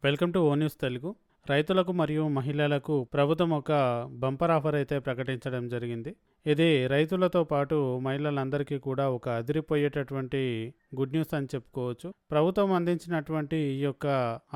Welcome to O news Telugu. రైతులకు మరియు మహిళలకు ప్రభుత్వం ఒక బంపర్ ఆఫర్ అయితే ప్రకటించడం జరిగింది. ఇది రైతులతో పాటు మహిళలందరికీ కూడా ఒక అదిరిపోయేటటువంటి గుడ్ న్యూస్ అని చెప్పుకోవచ్చు. ప్రభుత్వం అందించినటువంటి ఈ యొక్క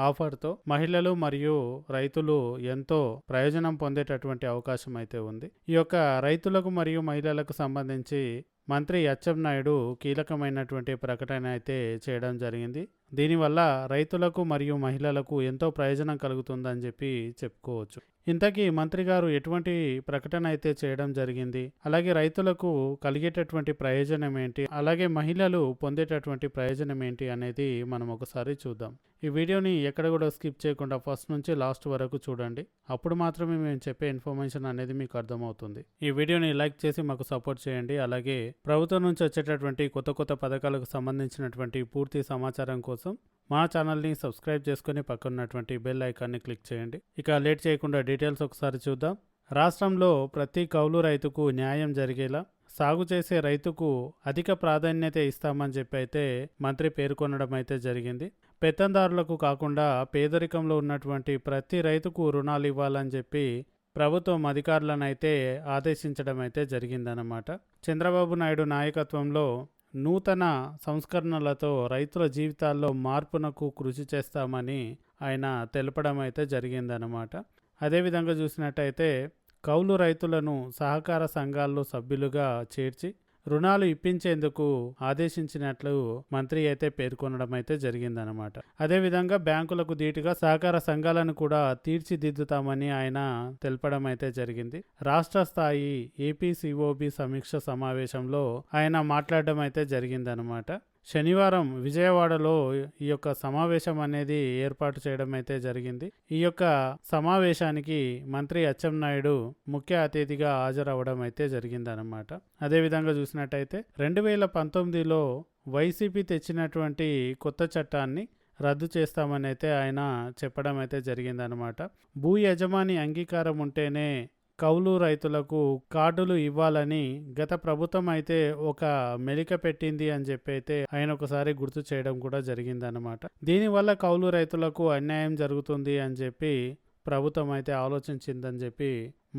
ఆఫర్తో మహిళలు మరియు రైతులు ఎంతో ప్రయోజనం పొందేటటువంటి అవకాశం అయితే ఉంది. ఈ యొక్క రైతులకు మరియు మహిళలకు సంబంధించి మంత్రి అచ్చెన్నాయుడు కీలకమైనటువంటి ప్రకటన అయితే చేయడం జరిగింది. దీనివల్ల రైతులకు మరియు మహిళలకు ఎంతో ప్రయోజనం కలుగుతుందని చెప్పి చెప్పుకోవచ్చు. ఇంతకీ మంత్రి గారు ఎటువంటి ప్రకటన అయితే చేయడం జరిగింది, అలాగే రైతులకు కలిగేటటువంటి ప్రయోజనం ఏంటి, అలాగే మహిళలు పొందేటటువంటి ప్రయోజనం ఏంటి అనేది మనం ఒకసారి చూద్దాం. ఈ వీడియోని ఎక్కడ కూడా స్కిప్ చేయకుండా ఫస్ట్ నుంచి లాస్ట్ వరకు చూడండి. అప్పుడు మాత్రమే మేము చెప్పే ఇన్ఫర్మేషన్ అనేది మీకు అర్థమవుతుంది. ఈ వీడియోని లైక్ చేసి మాకు సపోర్ట్ చేయండి. అలాగే ప్రభుత్వం నుంచి వచ్చేటటువంటి కొత్త కొత్త పథకాలకు సంబంధించినటువంటి పూర్తి సమాచారం కోసం మా ఛానల్ని సబ్స్క్రైబ్ చేసుకుని పక్కనున్నటువంటి బెల్ ఐకాన్ని క్లిక్ చేయండి. ఇక లేట్ చేయకుండా డీటెయిల్స్ ఒకసారి చూద్దాం. రాష్ట్రంలో ప్రతి కౌలు రైతుకు న్యాయం జరిగేలా సాగు చేసే రైతుకు అధిక ప్రాధాన్యత ఇస్తామని చెప్పి అయితే మంత్రి పేర్కొనడం అయితే జరిగింది. పెత్తందారులకు కాకుండా పేదరికంలో ఉన్నటువంటి ప్రతి రైతుకు రుణాలు ఇవ్వాలని చెప్పి ప్రభుత్వం అధికారులను అయితే ఆదేశించడం అయితే జరిగిందన్నమాట. చంద్రబాబు నాయుడు నాయకత్వంలో నూతన సంస్కరణలతో రైతుల జీవితాల్లో మార్పునకు కృషి చేస్తామని ఆయన తెలపడం అయితే జరిగిందనమాట. అదేవిధంగా చూసినట్టయితే కౌలు రైతులను సహకార సంఘాల్లో సభ్యులుగా చేర్చి రుణాలు ఇప్పించేందుకు ఆదేశించినట్లు మంత్రి అయితే పేర్కొనడం అయితే జరిగిందనమాట. అదేవిధంగా బ్యాంకులకు ధీటుగా సహకార సంఘాలను కూడా తీర్చిదిద్దుతామని ఆయన తెలపడం అయితే జరిగింది. రాష్ట్ర స్థాయి ఏపీసీఓబి సమీక్ష సమావేశంలో ఆయన మాట్లాడడం అయితే జరిగిందనమాట. శనివారం విజయవాడలో ఈ యొక్క సమావేశం అనేది ఏర్పాటు చేయడం అయితే జరిగింది. ఈ యొక్క సమావేశానికి మంత్రి అచ్చెన్నాయుడు ముఖ్య అతిథిగా హాజరవడం అయితే జరిగిందనమాట. అదేవిధంగా చూసినట్టయితే 2019లో వైసీపీ తెచ్చినటువంటి కొత్త చట్టాన్ని రద్దు చేస్తామని అయితే ఆయన చెప్పడం అయితే జరిగిందనమాట. భూ యజమాని అంగీకారం ఉంటేనే కౌలు రైతులకు కార్డులు ఇవ్వాలని గత ప్రభుత్వం అయితే ఒక మెలిక పెట్టింది అని చెప్పి అయితే ఆయన ఒకసారి గుర్తు చేయడం కూడా జరిగిందనమాట. దీనివల్ల కౌలు రైతులకు అన్యాయం జరుగుతుంది అని చెప్పి ప్రభుత్వం అయితే ఆలోచించిందని చెప్పి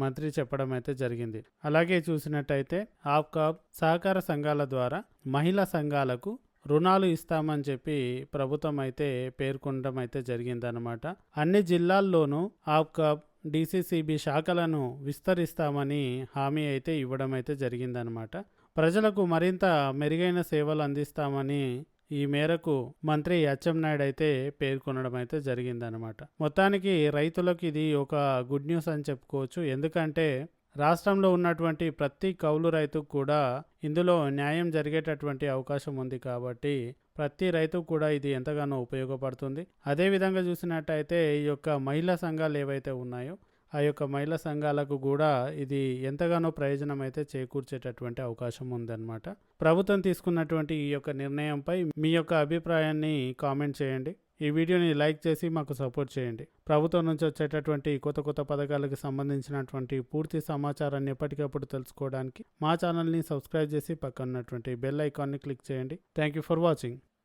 మంత్రి చెప్పడం అయితే జరిగింది. అలాగే చూసినట్టయితే ఆప్కాబ్ సహకార సంఘాల ద్వారా మహిళా సంఘాలకు రుణాలు ఇస్తామని చెప్పి ప్రభుత్వం అయితే పేర్కొనడం అయితే జరిగిందనమాట. అన్ని జిల్లాల్లోనూ ఆప్కాబ్ డిసిసిబి శాఖలను విస్తరిస్తామని హామీ అయితే ఇవ్వడం అయితే జరిగిందనమాట. ప్రజలకు మరింత మెరుగైన సేవలు అందిస్తామని ఈ మేరకు మంత్రి అచ్చెన్నాయుడు అయితే పేర్కొనడం అయితే జరిగిందనమాట. మొత్తానికి రైతులకు ఇది ఒక గుడ్ న్యూస్ అని చెప్పుకోవచ్చు. ఎందుకంటే రాష్ట్రంలో ఉన్నటువంటి ప్రతి కౌలు రైతుకు కూడా ఇందులో న్యాయం జరిగేటటువంటి అవకాశం ఉంది కాబట్టి ప్రతి రైతుకు కూడా ఇది ఎంతగానో ఉపయోగపడుతుంది. అదేవిధంగా చూసినట్టయితే ఈ యొక్క మహిళా సంఘాలు ఏవైతే ఉన్నాయో ఆ యొక్క మహిళా సంఘాలకు కూడా ఇది ఎంతగానో ప్రయోజనం అయితే చేకూర్చేటటువంటి అవకాశం ఉందన్నమాట. ప్రభుత్వం తీసుకున్నటువంటి ఈ యొక్క నిర్ణయంపై మీ యొక్క అభిప్రాయాన్ని కామెంట్ చేయండి. ఈ వీడియోని లైక్ చేసి మాకు సపోర్ట్ చేయండి. ప్రభుత్వం నుంచి వచ్చేటటువంటి కొత్త కొత్త పథకాలకు సంబంధించినటువంటి పూర్తి సమాచారాన్ని ఎప్పటికప్పుడు తెలుసుకోవడానికి మా ఛానల్ని సబ్స్క్రైబ్ చేసి పక్కన ఉన్నటువంటి బెల్ ఐకాన్ని క్లిక్ చేయండి. Thank you for watching.